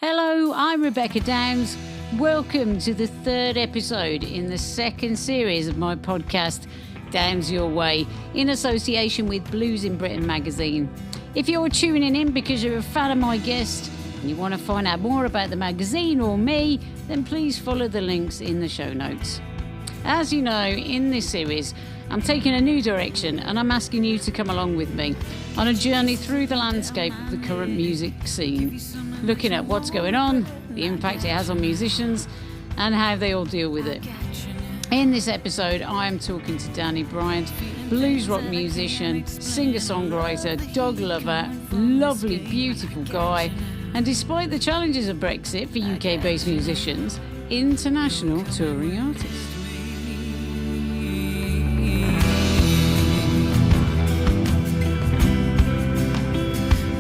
Hello, I'm Rebecca Downs. Welcome to the third episode in the second series of my podcast, Downs Your Way, in association with Blues in Britain magazine. If you're tuning in because you're a fan of my guest and you want to find out more about the magazine or me, then please follow the links in the show notes. As you know, in this series, I'm taking a new direction and I'm asking you to come along with me on a journey through the landscape of the current music scene, looking at what's going on, the impact it has on musicians, and how they all deal with it. In this episode, I am talking to Danny Bryant, blues rock musician, singer-songwriter, dog lover, lovely, beautiful guy, and despite the challenges of Brexit for UK-based musicians, international touring artist.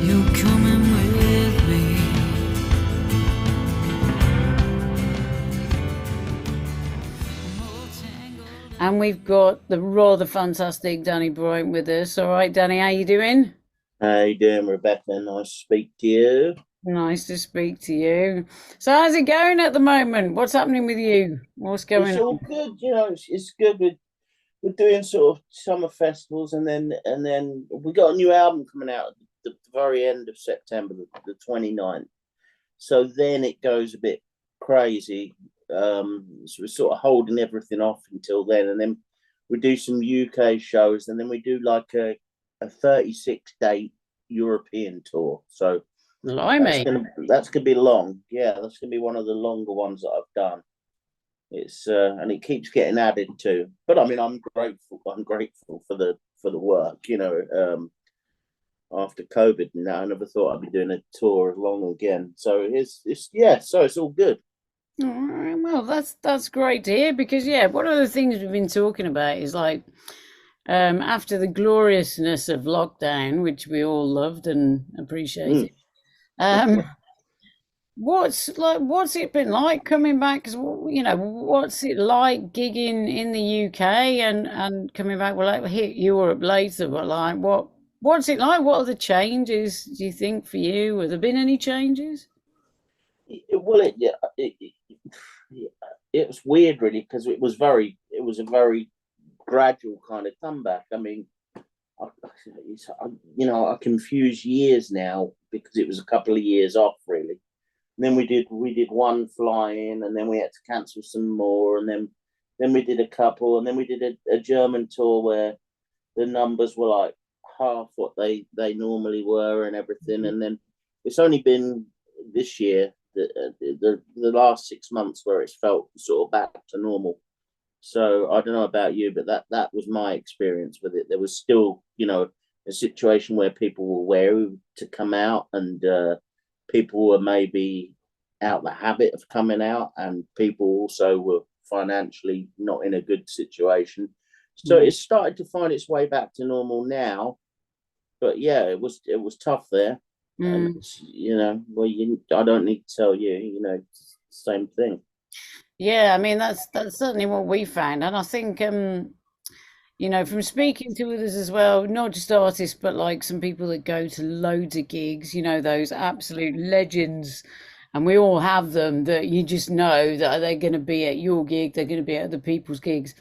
You're coming with me. And we've got the rather fantastic Danny Bryant with us. All right, Danny, how you doing? How you doing, Rebecca? Nice to speak to you. Nice to speak to you. So how's it going at the moment? What's happening with you? What's going It's all on? good, it's good. We're doing sort of summer festivals, and then we got a new album coming out at the very end of September, the 29th. So then it goes a bit crazy. So we're sort of holding everything off until then, and then we do some UK shows, and then we do like a 36-day European tour. So Blimey. that's gonna be long. Yeah, that's gonna be one of the longer ones that I've done. It's and it keeps getting added to. But I mean, I'm grateful. I'm grateful for the work. After COVID, I never thought I'd be doing a tour as long again. So so it's all good. All right, well, that's great to hear because one of the things we've been talking about is like after the gloriousness of lockdown, which we all loved and appreciated. What's it been like coming back? Because what's it like gigging in the UK and coming back? Well, like hit Europe later, but like what's it like? What are the changes? Do you think for you? Have there been any changes? Well, it was weird, really, because it was a very gradual kind of comeback. I mean, I confuse years now because it was a couple of years off, really. And then we did one fly in, and then we had to cancel some more, and then we did a couple, and then we did a German tour where the numbers were like half what they normally were and everything. And then it's only been this year, the last 6 months, where it's felt sort of back to normal. So I don't know about you, but that was my experience with it. There was still, a situation where people were wary to come out, and people were maybe out the habit of coming out, and people also were financially not in a good situation. So it started to find its way back to normal now. But yeah, it was tough there. And I don't need to tell you, same thing. Yeah, I mean that's certainly what we found, and I think from speaking to others as well, not just artists, but like some people that go to loads of gigs, those absolute legends, and we all have them that you just know that they're going to be at your gig, they're going to be at other people's gigs.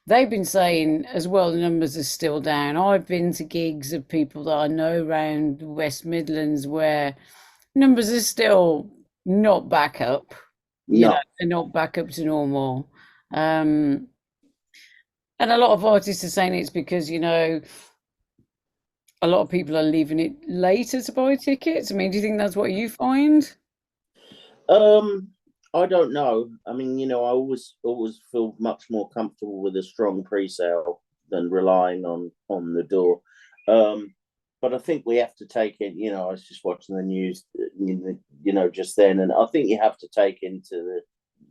They've been saying as well the numbers are still down. I've been to gigs of people that I know around the West Midlands where numbers are still not back up. No. They're not back up to normal. And a lot of artists are saying it's because, a lot of people are leaving it later to buy tickets. I mean, do you think that's what you find? I don't know. I mean, I always feel much more comfortable with a strong pre-sale than relying on the door. But I think we have to take it. I was just watching the news, just then, and I think you have to take into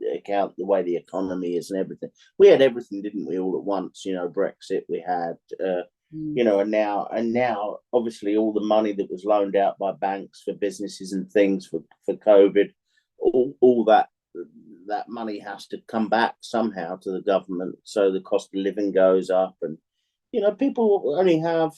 the account the way the economy is and everything. We had everything, didn't we, all at once? Brexit. We had, and now, obviously, all the money that was loaned out by banks for businesses and things for COVID, all that money has to come back somehow to the government. So the cost of living goes up, and people only have,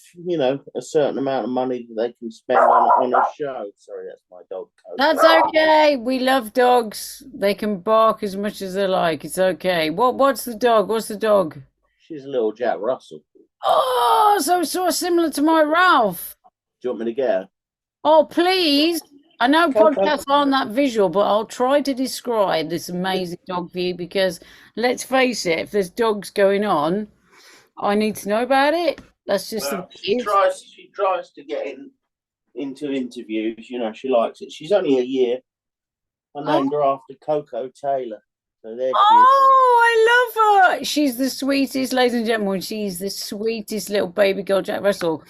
a certain amount of money that they can spend on a show. Sorry, that's my dog. That's okay. We love dogs. They can bark as much as they like. It's okay. What's the dog? What's the dog? She's a little Jack Russell. Oh, so sort of similar to my Ralph. Do you want me to get her? Oh, please. I know Coco. podcasts aren't that visual, but I'll try to describe this amazing dog for you because let's face it, if there's dogs going on, I need to know about it. That's just the She tries to get into interviews. She likes it. She's only a year. I named her after Coco Taylor. So there she is. Oh, I love her. She's the sweetest, ladies and gentlemen. She's the sweetest little baby girl, Jack Russell.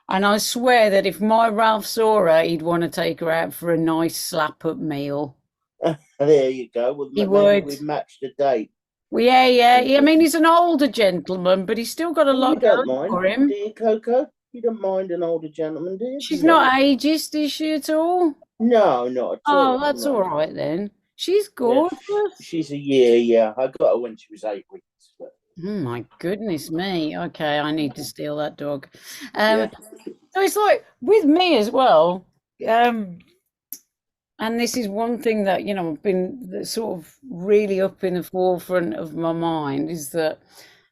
And I swear that if my Ralph saw her, he'd want to take her out for a nice slap-up meal. There you go. Well, He maybe would. we've matched a date. Well, yeah. I mean, he's an older gentleman, but he's still got a lot don't going mind, for him. Do you, Coco? You don't mind an older gentleman, do you? She's not ageist, is she at all? No, not at all. Oh, that's all right then. She's gorgeous. She's a year, yeah. I got her when she was 8 weeks. But... Oh my goodness me. Okay, I need to steal that dog. Yeah. So it's like with me as well. And this is one thing that, I've been sort of really up in the forefront of my mind is that,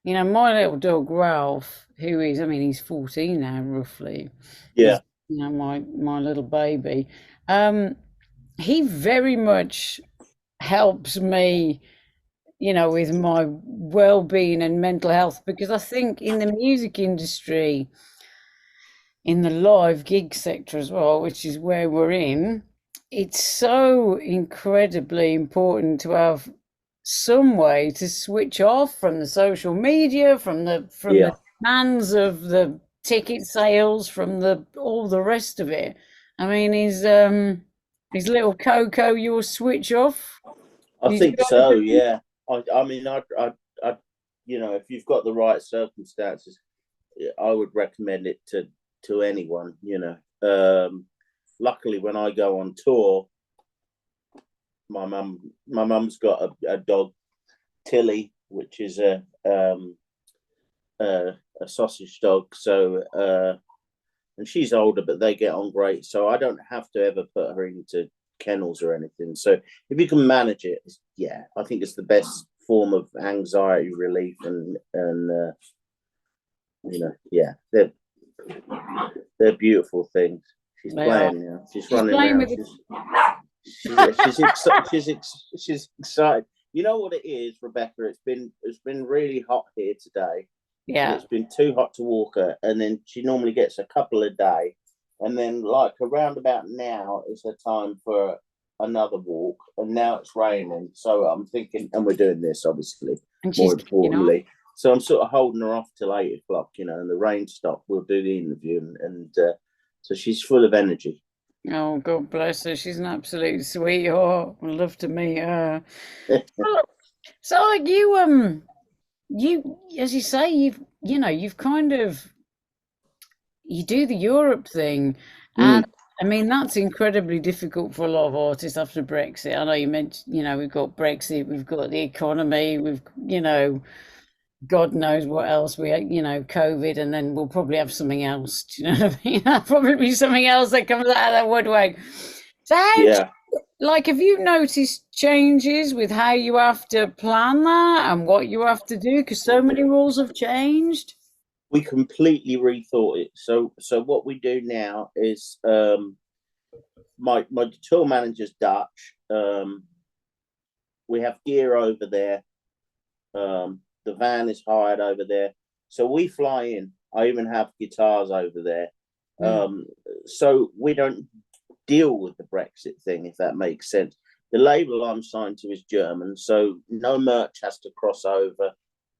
my little dog Ralph, who is, he's 14 now, roughly. Yeah. He's, my little baby. He very much helps me, with my well-being and mental health, because I think in the music industry, in the live gig sector as well, which is where we're in, it's so incredibly important to have some way to switch off from the social media, from the demands of the ticket sales, from all the rest of it. Is little Coco your switch off? I think so, yeah. If you've got the right circumstances, I would recommend it to anyone. Luckily, when I go on tour, my mum's got a dog, Tilly, which is a sausage dog. So, and she's older, but they get on great. So I don't have to ever put her into kennels or anything. So if you can manage it, I think it's the best form of anxiety relief. And they're beautiful things. She's playing now. She's running around. She's excited. You know what it is, Rebecca? It's been really hot here today. Yeah. It's been too hot to walk her, and then she normally gets a couple a day, and then like around about now is her time for another walk, and now it's raining, so I'm thinking, and we're doing this obviously more importantly. So I'm sort of holding her off till 8 o'clock, and the rain stopped. We'll do the interview, and so she's full of energy. Oh, God bless her. She's an absolute sweetheart. I'd love to meet her. So you, as you say, you've kind of, you do the Europe thing, and that's incredibly difficult for a lot of artists after Brexit. I know you mentioned, we've got Brexit, we've got the economy, we've, God knows what else COVID, and then we'll probably have something else. Do you know what I mean? That'll probably be something else that comes out of that woodwork. So have you noticed changes with how you have to plan that and what you have to do? Because so many rules have changed. We completely rethought it. So what we do now is my tour manager's Dutch. We have gear over there. The van is hired over there. So we fly in. I even have guitars over there. So we don't deal with the Brexit thing, if that makes sense. The label I'm signed to is German, so no merch has to cross over.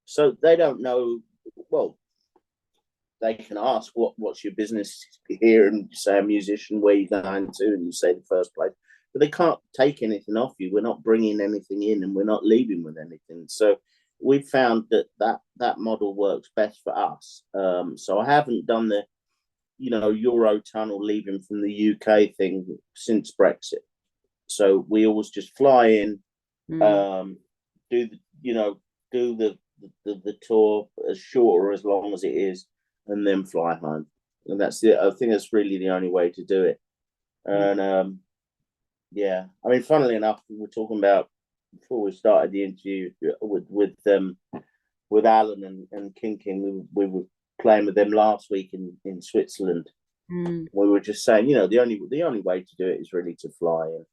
So they don't know. Well, they can ask what's your business here, and you say a musician, where you going to, and you say the first place. But they can't take anything off you. We're not bringing anything in, and we're not leaving with anything. So we found that model works best for us. So I haven't done the Eurotunnel leaving from the UK thing since Brexit. So we always just fly in, do the tour as short or as long as it is, and then fly home. And I think that's really the only way to do it. And yeah, I mean, funnily enough, we were talking about before we started the interview with Alan and King. We were playing with them last week in Switzerland. We were just saying, the only way to do it is really to fly in.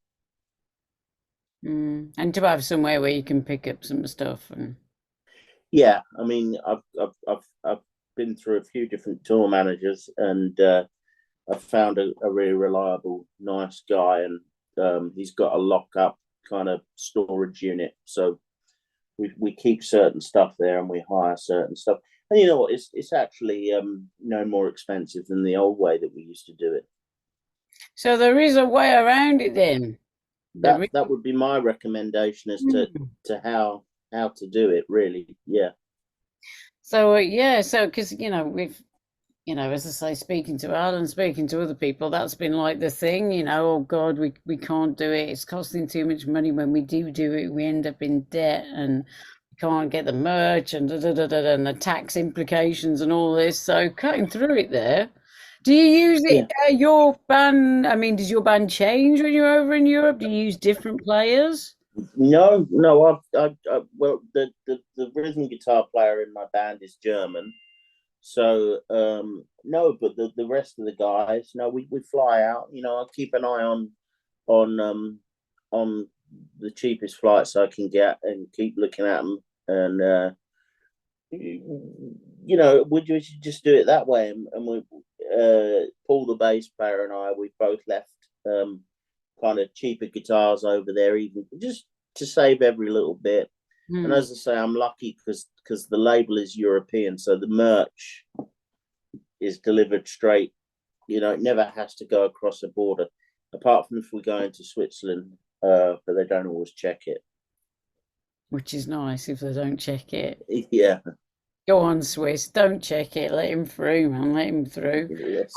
And to have somewhere where you can pick up some stuff. And yeah, I mean, I've been through a few different tour managers, and I've found a really reliable, nice guy, and he's got a lock-up kind of storage unit. So we keep certain stuff there, and we hire certain stuff. And you know what? It's actually no more expensive than the old way that we used to do it. So there is a way around it then. That would be my recommendation as to how to do it, really. Yeah. So so because we've as I say, speaking to Alan, speaking to other people, that's been like the thing, oh God, we can't do it, it's costing too much money. When we do it, we end up in debt, and we can't get the merch, and and the tax implications and all this. So cutting through it there. Do you use it? Yeah. Your band, I mean, does your band change when you're over in Europe? Do you use different players? No. Well, the rhythm guitar player in my band is German, so no. But the rest of the guys, no, we fly out. I keep an eye on the cheapest flights I can get, and keep looking at them. And we just do it that way. And we, Paul, the bass player, and I, we both left kind of cheaper guitars over there, even just to save every little bit. And as I say, I'm lucky because the label is European, so the merch is delivered straight. It never has to go across a border, apart from if we go into Switzerland, but they don't always check it. Which is nice if they don't check it. Yeah. Go on, Swiss, don't check it. Let him through, man. Let him through. Yes,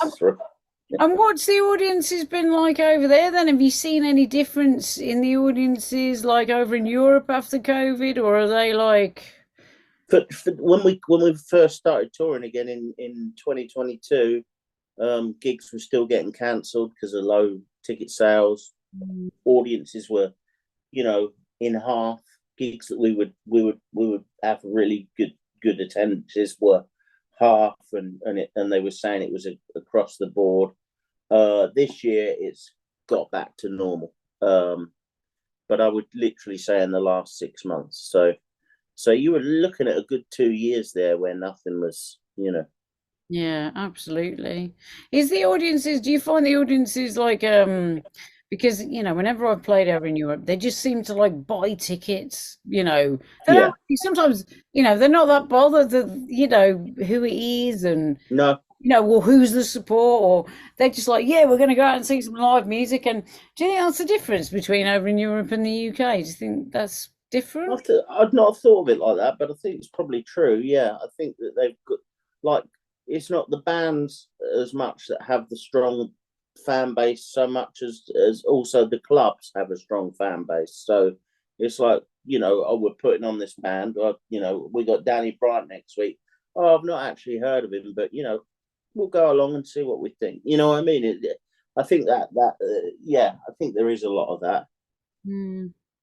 And what's the audiences been like over there then? Have you seen any difference in the audiences like over in Europe after COVID, or are they like? When we first started touring again in 2022, gigs were still getting cancelled because of low ticket sales. Audiences were, in half. Gigs that we would have really good attendances were half, and they were saying it was across the board. This year it's got back to normal, but I would literally say in the last 6 months. So you were looking at a good 2 years there where nothing was, Yeah, absolutely. Do you find the audiences like because whenever I've played over in Europe, they just seem to like buy tickets. Sometimes they're not that bothered that who it is, and no, well, who's the support, or they're just like, yeah, we're going to go out and see some live music. And do you think that's the difference between over in Europe and the UK? Do you think that's different? I'd not thought of it like that, but I think it's probably true. Yeah, I think that they've got it's not the bands as much that have the strong fan base so much as also the clubs have a strong fan base. So it's like, we're putting on this band, or we got Danny Bryant next week. Oh, I've not actually heard of him, but we'll go along and see what we think. You know what I mean? I think that I think there is a lot of that.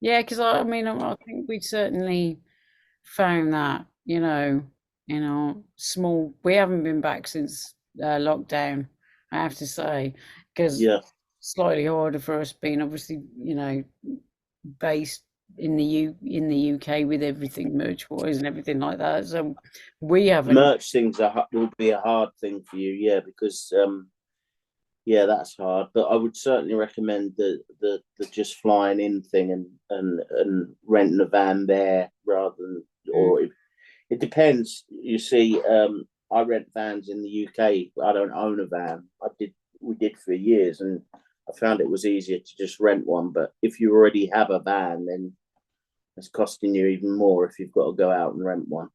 Yeah, because I think we certainly found that, small. We haven't been back since lockdown, I have to say, because slightly harder for us being obviously, based in the UK with everything merch wise and everything like that. So we haven't. Merch things will be a hard thing for you, because that's hard. But I would certainly recommend the just flying in thing and renting a van there rather than, or it depends. You see, I rent vans in the UK. I don't own a van. We did for years, and I found it was easier to just rent one. But if you already have a van, then it's costing you even more if you've got to go out and rent one.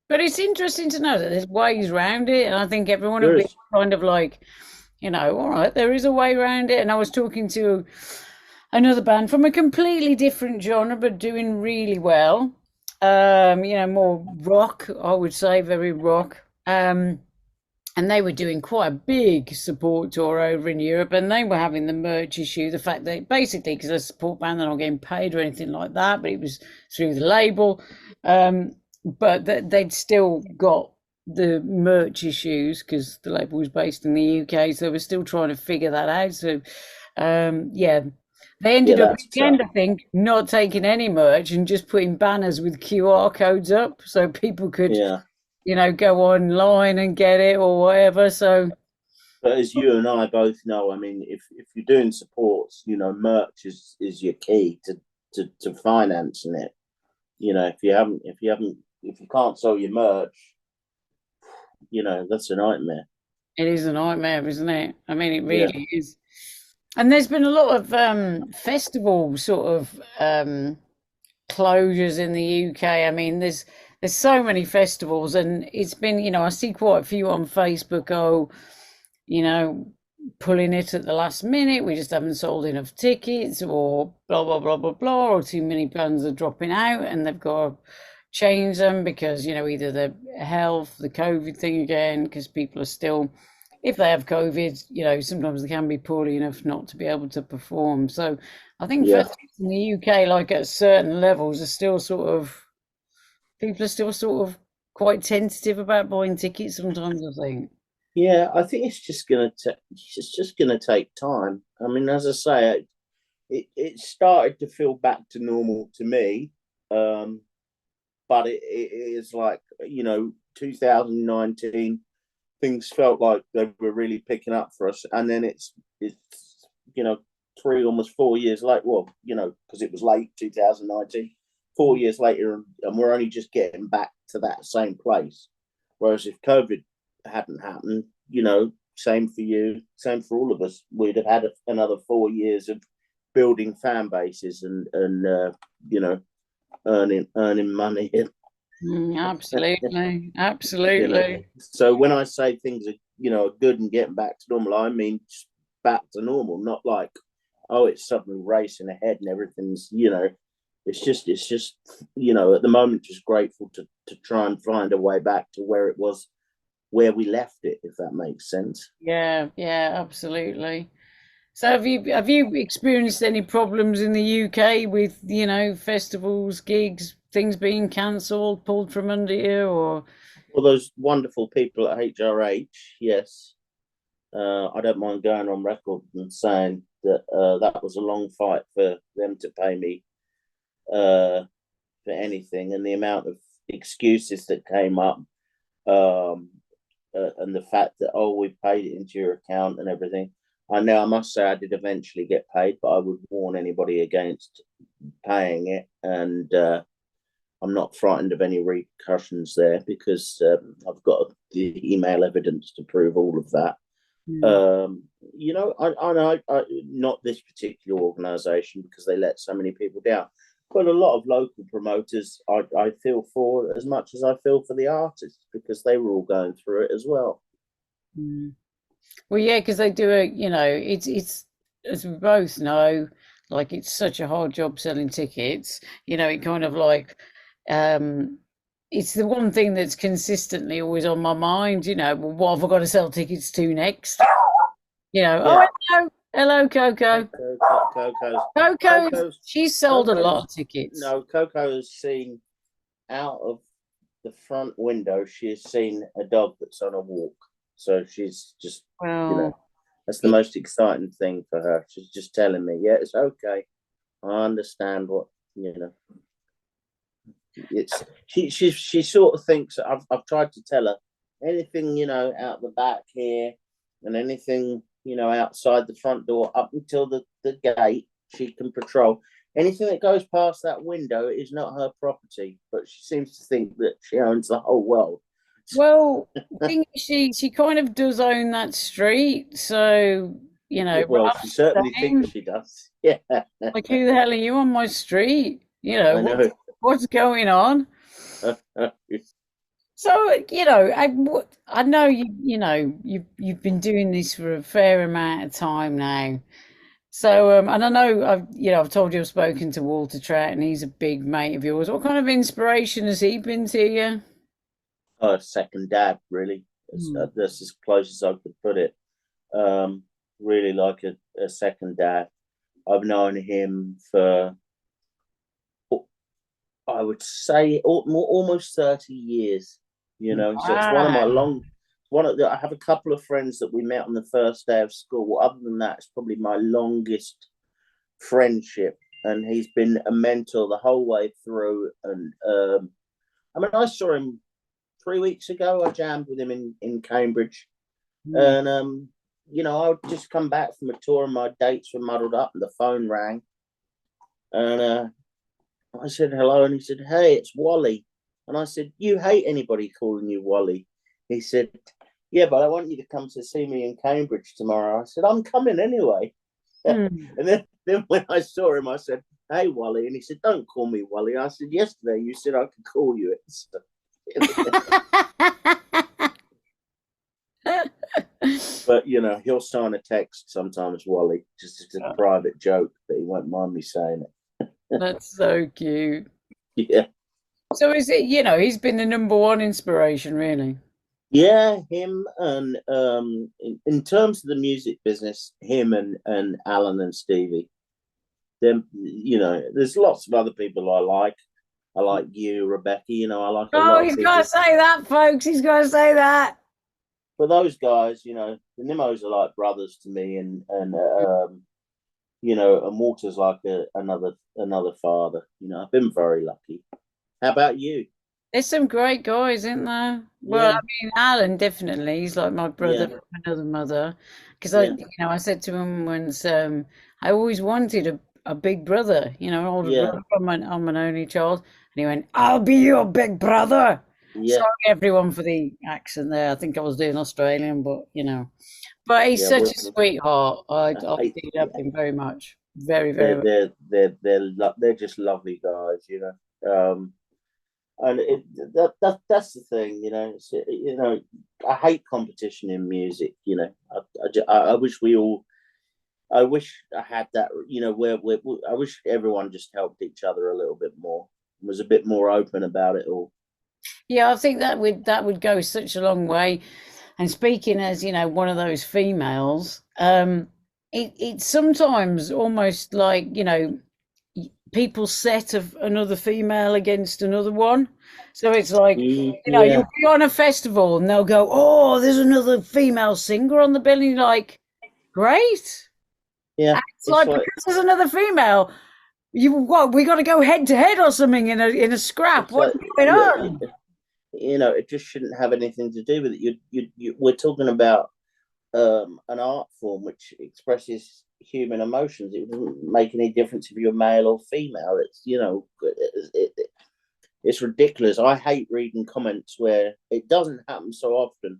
But it's interesting to know that there's ways around it, and I think everyone will be kind of like, all right, there is a way around it. And I was talking to another band from a completely different genre, but doing really well. More rock, I would say, very rock. And they were doing quite a big support tour over in Europe, and they were having the merch issue. The fact that basically, because they're a support band, they're not getting paid or anything like that, but it was through the label. But they'd still got the merch issues because the label was based in the UK, so they were still trying to figure that out. So, yeah, they ended up that's at the end, tough. I think, not taking any merch and just putting banners with QR codes up so people could, Yeah. go online and get it or whatever. So, But as you and I both know, I mean, if you're doing supports, merch is your key to financing it. If you can't sell your merch, that's a nightmare. it is a nightmare, isn't it? I mean, it Yeah. really is. And there's been a lot of festival sort of closures in the UK. I mean, there's so many festivals, and it's been, I see quite a few on Facebook. Oh, pulling it at the last minute. We just haven't sold enough tickets, or blah blah blah blah blah, or too many bands are dropping out, and they've got to change them because either the health, the COVID thing again, because people are still, if they have COVID, sometimes they can be poorly enough not to be able to perform. So I think Yeah. festivals in the UK, like at certain levels, are still people are still sort of quite tentative about buying tickets sometimes, I think. Yeah, I think it's just gonna take time. I mean, as I say, it started to feel back to normal to me, but it is like 2019. Things felt like they were really picking up for us, and then it's almost 4 years late. Well, because it was late 2019. 4 years later, and we're only just getting back to that same place. Whereas if COVID hadn't happened, same for you, same for all of us, we'd have had another 4 years of building fan bases and earning money. Absolutely, absolutely. So when I say things are good and getting back to normal, I mean just back to normal, not like it's suddenly racing ahead and everything's it's just at the moment just grateful to try and find a way back to where it was, where we left it, if that makes sense. Yeah, absolutely. So have you experienced any problems in the UK with, festivals, gigs, things being cancelled, pulled from under you, or? Well, those wonderful people at HRH, yes. I don't mind going on record and saying that that was a long fight for them to pay me for anything, and the amount of excuses that came up, and the fact that we paid it into your account and everything. I must say I did eventually get paid, but I would warn anybody against paying it, and I'm not frightened of any repercussions there because I've got the email evidence to prove all of that. I not this particular organisation because they let so many people down, but a lot of local promoters I feel for as much as I feel for the artists because they were all going through it as well. Well, yeah, because they do it's as we both know, like it's such a hard job selling tickets. It kind of like it's the one thing that's consistently always on my mind. Well, what have I got to sell tickets to next? Yeah. Oh, hello, Coco. Coco, she's sold a lot of tickets. No, Coco has seen out of the front window. She has seen a dog that's on a walk. So she's just, that's the most exciting thing for her. She's just telling me, yeah, it's okay. I understand what, it's she sort of thinks I've tried to tell her anything, out the back here and anything, outside the front door up until the gate, she can patrol. Anything that goes past that window is not her property, but she seems to think that she owns the whole world. Well, I think she kind of does own that street, so well, she certainly thinks she does. Yeah. Like, who the hell are you on my street? I know. What's going on? So I know you've been doing this for a fair amount of time now. So and I know I've told you I've spoken to Walter Trout, and he's a big mate of yours. What kind of inspiration has he been to you? second dad, really. That's as close as I could put it. Really like a second dad. I've known him for, I would say, almost 30 years. So it's one of my I have a couple of friends that we met on the first day of school. Other than that, it's probably my longest friendship, and he's been a mentor the whole way through. And I saw him 3 weeks ago. I jammed with him in Cambridge, and I would just come back from a tour, and my dates were muddled up, and the phone rang, and I said hello, and he said, "Hey, it's Wally," and I said, "You hate anybody calling you Wally?" He said, "Yeah, but I want you to come to see me in Cambridge tomorrow." I said, "I'm coming anyway." And then when I saw him, I said, "Hey, Wally," and he said, "Don't call me Wally." I said, "Yesterday you said I could call you it." But he'll sign a text sometimes, Wally, just as a private joke, but he won't mind me saying it. That's so cute. Yeah. So is it, he's been the number one inspiration, really? Yeah, him, and in terms of the music business, him and Alan and Stevie. Then there's lots of other people I like. I like you, Rebecca. I like a lot of He's people. got to say that, folks. He's got to say that. For those guys, the Nimmos are like brothers to me, and Walter's like another father. I've been very lucky. How about you? There's some great guys, isn't there? Well, Alan definitely. He's like my brother from another mother. Because I said to him once, I always wanted a big brother, older brother. I'm an only child, and he went, "I'll be your big brother." Yeah. Sorry, everyone, for the accent there. I think I was doing Australian, but but he's such a sweetheart. I do love him very much. Very, very. They're just lovely guys, and that's the thing, I hate competition in music. I wish I had that, I wish everyone just helped each other a little bit more, was a bit more open about it all. Yeah, I think that would go such a long way. And speaking as one of those females, it's sometimes almost like people set of another female against another one. So it's like, you'll be on a festival and they'll go, "Oh, there's another female singer on the bill." And you're like, "Great." Yeah. And it's like, because there's another female, we got to go head to head or something in a scrap. What's going on? It just shouldn't have anything to do with it. We're talking about an art form which expresses human emotions. It doesn't make any difference if you're male or female. It's it's ridiculous. I hate reading comments where it doesn't happen so often,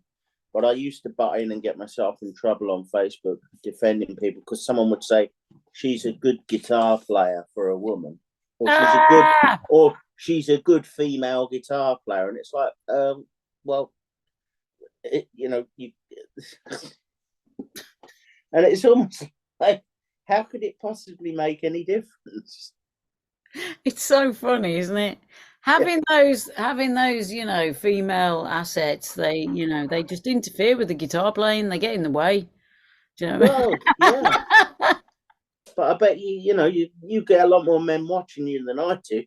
but I used to butt in and get myself in trouble on Facebook defending people because someone would say she's a good guitar player for a woman, or she's a good female guitar player, and it's like, and it's almost like, how could it possibly make any difference? It's so funny, isn't it? Having those, female assets, they just interfere with the guitar playing. They get in the way. Do you know? Well, yeah. But I bet you get a lot more men watching you than I do.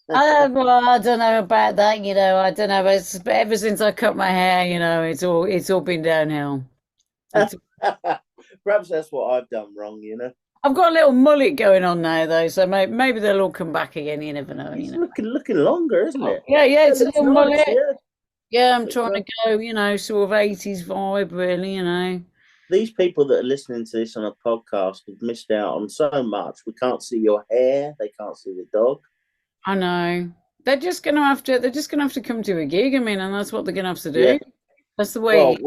Well, I don't know about that. I don't know. But ever since I cut my hair, it's all been downhill. Perhaps that's what I've done wrong. I've got a little mullet going on now, though, so maybe they'll all come back again. You never know. It's looking longer, isn't it? Yeah, it's a little mullet. Yeah, I'm trying to go, sort of 80s vibe, really. These people that are listening to this on a podcast have missed out on so much. We can't see your hair. They can't see the dog. I know. They're just gonna have to come to a gig. I mean, and that's what they're gonna have to do. Yeah. That's the way. Well,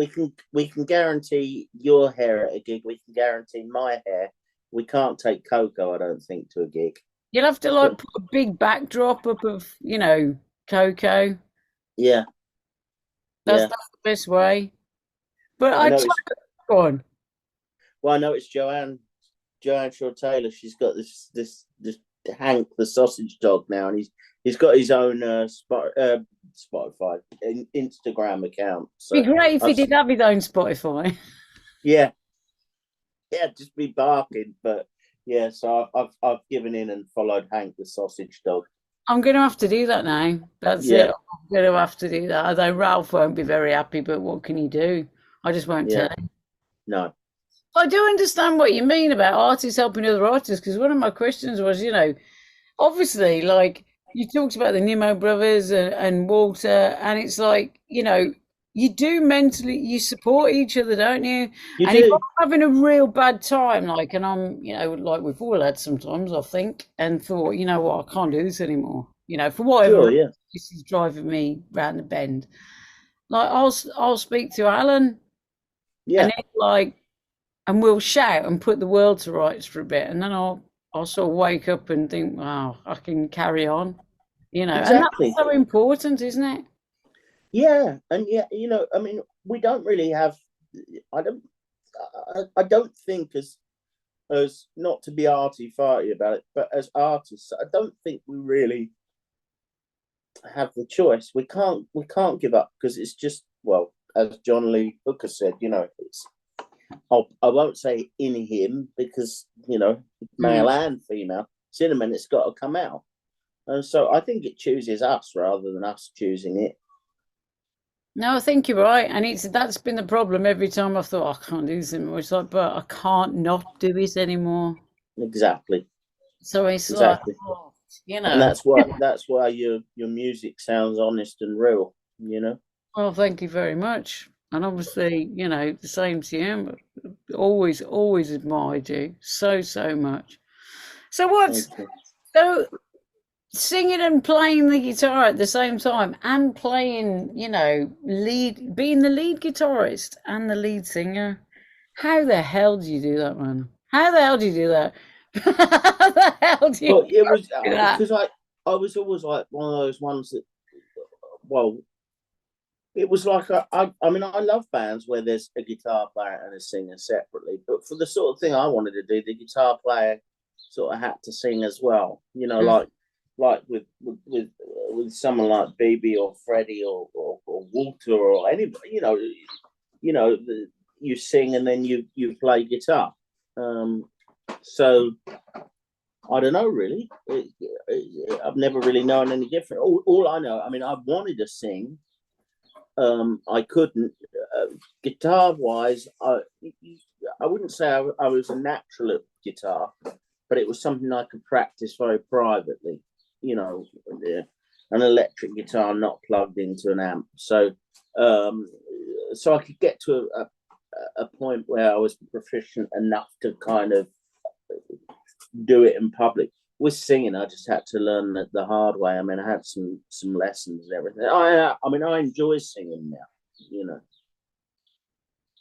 we can guarantee your hair at a gig. We can guarantee my hair. We can't take Coco, I don't think, to a gig. You'll have to put a big backdrop up of, Coco. Yeah. That's the best way. But go on. Well, I know it's Joanne Shaw Taylor. She's got this Hank the Sausage Dog now, and he's got his own Spotify and Instagram account. So Be great if he did have his own Spotify. Yeah, just be barking, but yeah. So I've given in and followed Hank the Sausage Dog. I'm going to have to do that now. That's it. I'm going to have to do that. Although Ralph won't be very happy, but what can you do? I just won't tell him. No. I do understand what you mean about artists helping other artists, because one of my questions was, obviously, like you talked about the Nimmo brothers and Walter, and it's like, you do mentally, you support each other, don't you? You and do. if I'm having a real bad time, like, and I'm, like we've all had sometimes, I think, and thought, you know what, I can't do this anymore. For whatever this is driving me round the bend. Like I'll speak to Alan, and it's like, and we'll shout and put the world to rights for a bit, and then I'll sort of wake up and think, wow, I can carry on, Exactly. And that's so important, isn't it? Yeah, and I mean, we don't really have. I don't think as not to be arty-farty about it, but as artists, I don't think we really have the choice. We can't give up, because it's just, well, as John Lee Hooker said, it's. I won't say in him, because male and female. It's in him, and it's got to come out. And so I think it chooses us rather than us choosing it. No, I think you're right, and that's been the problem every time I've thought, I can't do this anymore. It's like, but I can't not do this anymore. Exactly. So it's exactly. like, and that's why your music sounds honest and real. Well, thank you very much, and obviously, the same to you. But always admired you so much. So singing and playing the guitar at the same time, and playing, being the lead guitarist and the lead singer. How the hell do you do that, man? How the hell do you do that? How the hell do you Well, it was do that? because I was always like one of those ones that, well, it was like I mean, I love bands where there's a guitar player and a singer separately, but for the sort of thing I wanted to do, the guitar player sort of had to sing as well. Like with someone like BB or Freddie or Walter or anybody, you sing and then you play guitar. So I don't know, really. I've never really known any different. All I know, I mean, I wanted to sing. I couldn't. Guitar-wise, I wouldn't say I was a natural at guitar, but it was something I could practice very privately. An electric guitar not plugged into an amp. So I could get to a point where I was proficient enough to kind of do it in public. With singing, I just had to learn the hard way. I mean, I had some lessons and everything. I mean, I enjoy singing now,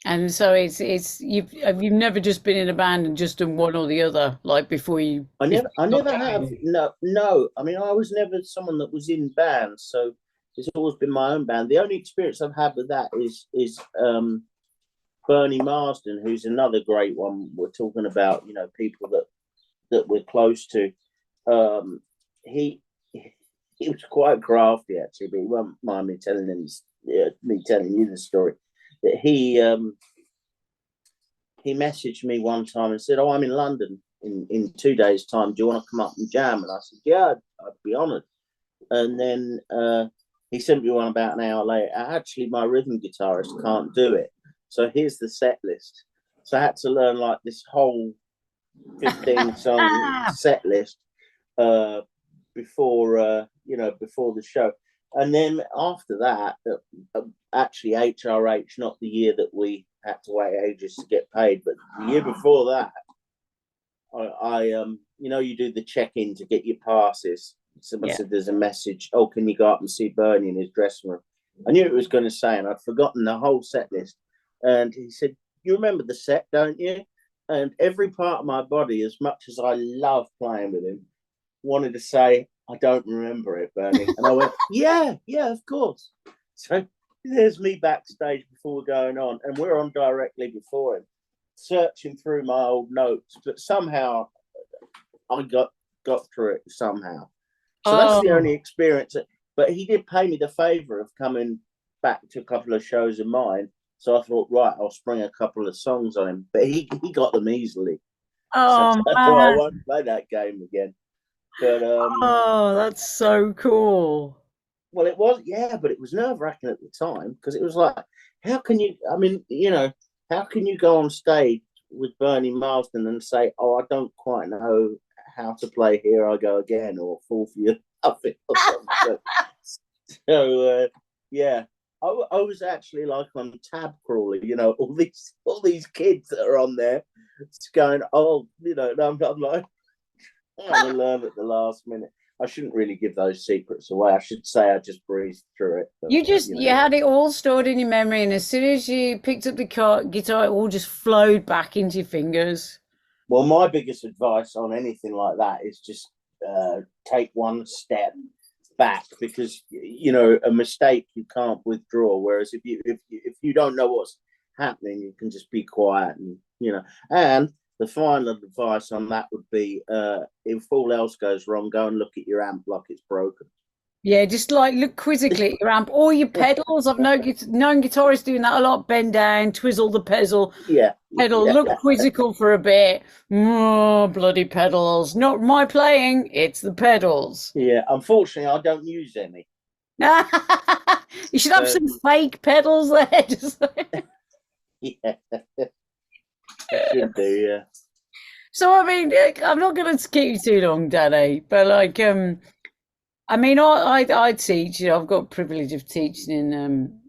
And so you've never just been in a band and just done one or the other, like before you. I never have. No. I mean, I was never someone that was in bands, so it's always been my own band. The only experience I've had with that is Bernie Marsden, who's another great one. We're talking about, people that we're close to. He was quite crafty, actually, but he won't mind me telling you the story. That he messaged me one time and said, "Oh, I'm in London in 2 days' time. Do you want to come up and jam?" And I said, "Yeah, I'd be honoured." And then he sent me one about an hour later. Actually, my rhythm guitarist can't do it, so here's the set list. So I had to learn like this whole 15-song set list before the show. And then after that, actually HRH, not the year that we had to wait ages to get paid, but the year before that, I you do the check-in to get your passes. Someone said there's a message, "Oh, can you go up and see Bernie in his dressing room?" I knew it was going to say, and I'd forgotten the whole set list. And he said, "You remember the set, don't you?" And every part of my body, as much as I love playing with him, wanted to say, "I don't remember it, Bernie." And I went, yeah, of course. So there's me backstage before going on, and we're on directly before him, searching through my old notes. But somehow I got got through it somehow. So that's the only experience. But he did pay me the favour of coming back to a couple of shows of mine. So I thought, right, I'll spring a couple of songs on him. But he got them easily. Oh, so I man. thought I won't play that game again. But that's so cool. well, it was, yeah, but it was nerve-wracking at the time because it was like, how can you, I mean, how can you go on stage with Bernie Marsden and say, oh, I don't quite know how to play Here I Go Again or Fall for Your Nothing or something. So yeah, I was actually like on Tab Crawler, all these kids that are on there, it's going, oh, and I'm like, I'm gonna learn at the last minute. I shouldn't really give those secrets away. I should say I just breezed through it. But, You had it all stored in your memory, and as soon as you picked up the guitar, it all just flowed back into your fingers. Well, my biggest advice on anything like that is just take one step back, because a mistake you can't withdraw. Whereas if you don't know what's happening, you can just be quiet and the final advice on that would be, if all else goes wrong, go and look at your amp like it's broken. Yeah, just like look quizzically at your amp or your pedals. I've known guitarists doing that a lot. Bend down, twizzle the pedal. Yeah. Look quizzical for a bit. Oh, bloody pedals. Not my playing, it's the pedals. Yeah, unfortunately, I don't use any. You should have some fake pedals there. Just yeah. Should do, yeah. So I mean, I'm not going to keep you too long, Danny. But like, I mean, I teach. I've got privilege of teaching in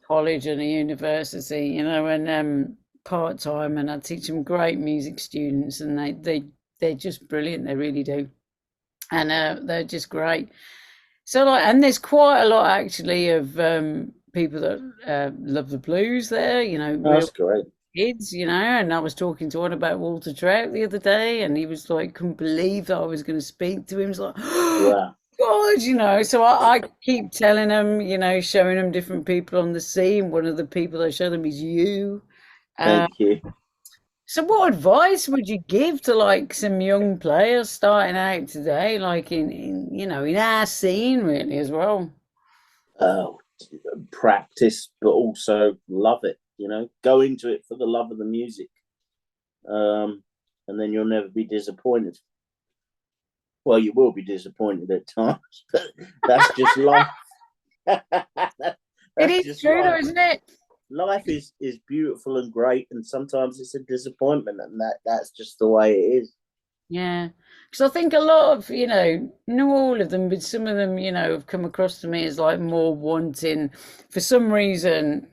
college and a university. And part time, and I teach them great music students, and they're just brilliant. They really do, and they're just great. So like, and there's quite a lot actually of people that love the blues there. That's great. Kids, and I was talking to one about Walter Trout the other day, and he was like, couldn't believe that I was going to speak to him. He's like, oh, God, so I keep telling them, showing them different people on the scene. One of the people I show them is you. Thank you. So what advice would you give to like some young players starting out today, like in our scene really as well? Practice, but also love it. Go into it for the love of the music, and then you'll never be disappointed. Well, you will be disappointed at times, but that's just life. It is true, though, isn't it? Life is beautiful and great, and sometimes it's a disappointment, and that's just the way it is. Yeah, because I think a lot of, not all of them, but some of them, have come across to me as like more wanting, for some reason,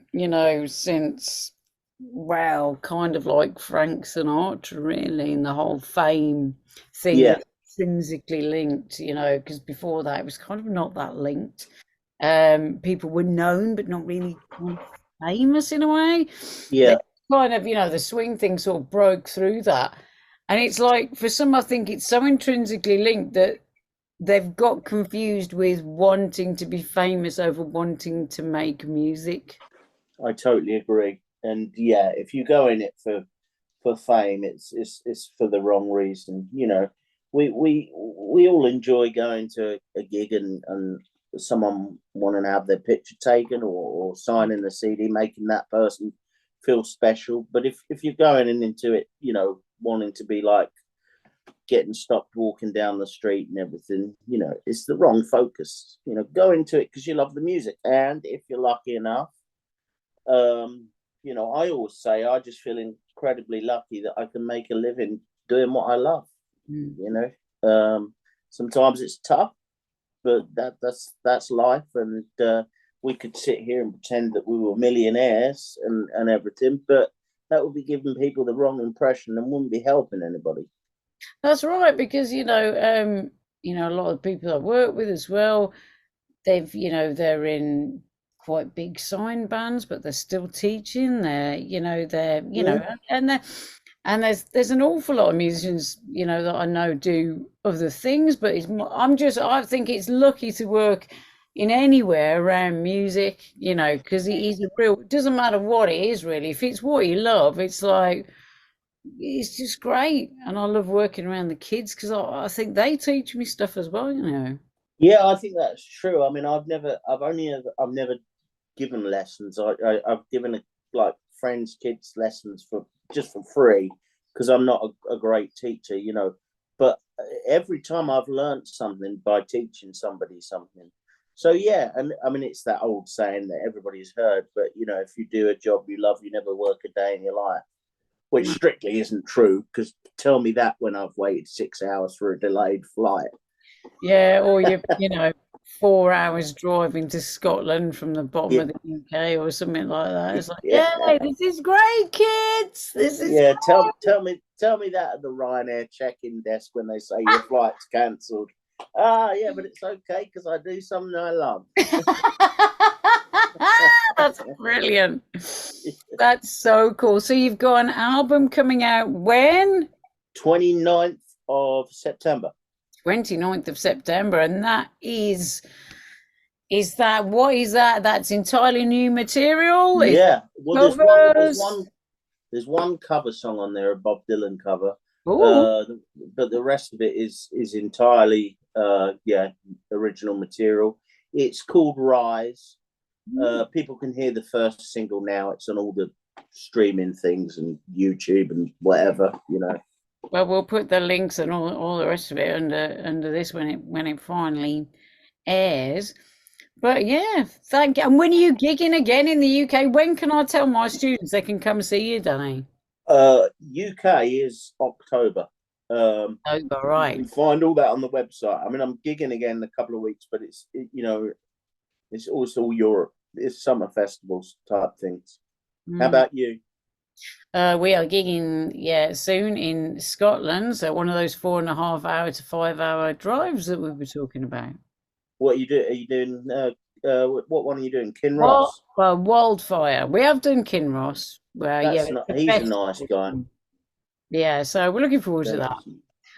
since, well, kind of like Frank Sinatra, really, and the whole fame thing, Yeah. Intrinsically linked, because before that it was kind of not that linked. People were known, but not really famous in a way. Yeah. Kind of, the swing thing sort of broke through that. And it's like, for some, I think it's so intrinsically linked that they've got confused with wanting to be famous over wanting to make music. I totally agree. And yeah, if you go in it for fame, it's for the wrong reason. We all enjoy going to a gig and someone wanting to have their picture taken or signing the CD, making that person feel special. But if you're going into it, wanting to be like getting stopped walking down the street and everything, it's the wrong focus. Go into it because you love the music, and if you're lucky enough, I always say I just feel incredibly lucky that I can make a living doing what I love. Sometimes it's tough, but that's life, and we could sit here and pretend that we were millionaires and everything, but that would be giving people the wrong impression and wouldn't be helping anybody. That's right, because a lot of people I work with as well, they've they're in quite big sign bands, but they're still teaching. And there's an awful lot of musicians that I know do other things, but I think it's lucky to work in anywhere around music, because it doesn't matter what it is really. If it's what you love, it's like, it's just great, and I love working around the kids because I think they teach me stuff as well. Yeah, I think that's true. I mean, I've never given lessons. I've given like friends' kids lessons for free because I'm not a great teacher, But every time I've learned something by teaching somebody something. So yeah, and I mean it's that old saying that everybody's heard. But if you do a job you love, you never work a day in your life, which strictly isn't true. Because tell me that when I've waited 6 hours for a delayed flight. Yeah, or you 4 hours driving to Scotland from the bottom of the UK or something like that. It's like, yeah, this is great, kids. This is tell me that at the Ryanair check-in desk when they say your flight's cancelled. Yeah, but it's okay because I do something I love. That's brilliant. That's so cool. So you've got an album coming out when? 29th of September. 29th of September, and that what is that? That's entirely new material? Yeah. Well, there's one cover song on there, a Bob Dylan cover. But the rest of it is entirely original material. It's called Rise. People can hear the first single now. It's on all the streaming things and YouTube and whatever, Well, we'll put the links and all the rest of it under this when it finally airs. But yeah, thank you. And when are you gigging again in the UK? When can I tell my students they can come see you, Danny? UK is October. Right. You can find all that on the website. I mean, I'm gigging again in a couple of weeks, but it's also Europe. It's summer festivals type things. How about you? We are gigging, soon in Scotland. So one of those 4.5 hour to 5 hour drives that we were talking about. What are you doing? Are you doing? What one are you doing? Kinross. Wildfire. We have done Kinross. He's a nice guy. Yeah, so we're looking forward to that.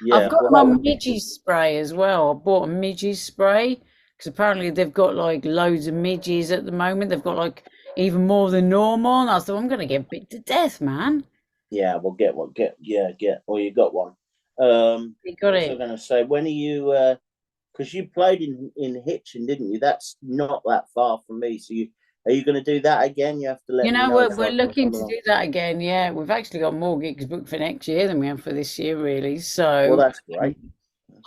Yeah, I've got my midges spray as well. I bought a midges spray because apparently they've got like loads of midges at the moment. They've got like even more than normal. And I thought I'm gonna get bit to death, man. Yeah, well, get one. Or you got one. You got it. I was going to say, when are you? Because you played in Hitchin, didn't you? That's not that far from me. So are you going to do that again? You have to let me know. We're looking to do that again. Yeah, we've actually got more gigs booked for next year than we have for this year, really. So well, that's great.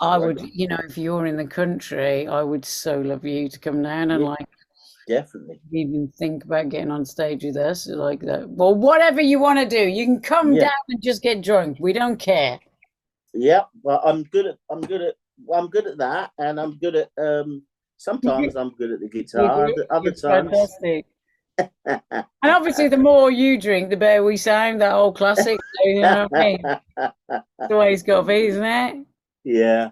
I would, if you're in the country, I would so love you to come down and definitely even think about getting on stage with us like that. Well, whatever you want to do, you can come down and just get drunk. We don't care. Yeah, well, I'm good at that, and I'm good at sometimes I'm good at the guitar. Other times, fantastic. And obviously, the more you drink, the better we sound. That old classic, you know what I mean? That's the way it's got to be, isn't it? Yeah.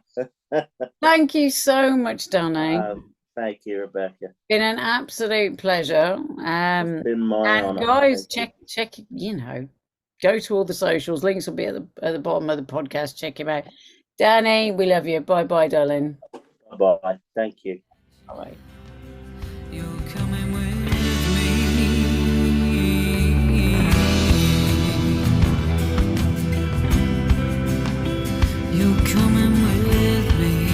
Thank you so much, Danny. Thank you, Rebecca. Been an absolute pleasure. It's been my honor. Guys, check. Go to all the socials. Links will be at the bottom of the podcast. Check him out. Danny, we love you. Bye, darling. Bye. Thank you. Bye. You're coming with me. You're coming with me.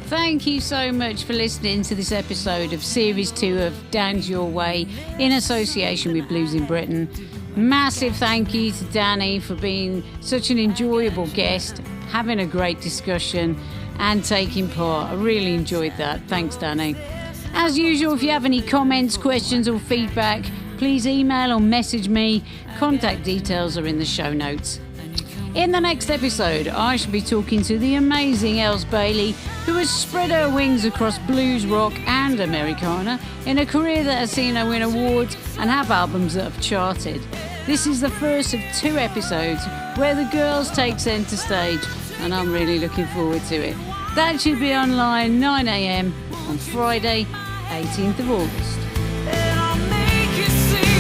Thank you so much for listening to this episode of Series 2 of Dan's Your Way in association with Blues in Britain. Massive thank you to Danny for being such an enjoyable guest, having a great discussion and taking part. I really enjoyed that. Thanks, Danny. As usual, if you have any comments, questions or feedback, please email or message me. Contact details are in the show notes. In the next episode, I shall be talking to the amazing Els Bailey, who has spread her wings across blues, rock and Americana in a career that has seen her win awards and have albums that have charted. This is the first of 2 episodes where the girls take centre stage, and I'm really looking forward to it. That should be online 9 a.m. on Friday, 18th of August. And I'll make you see.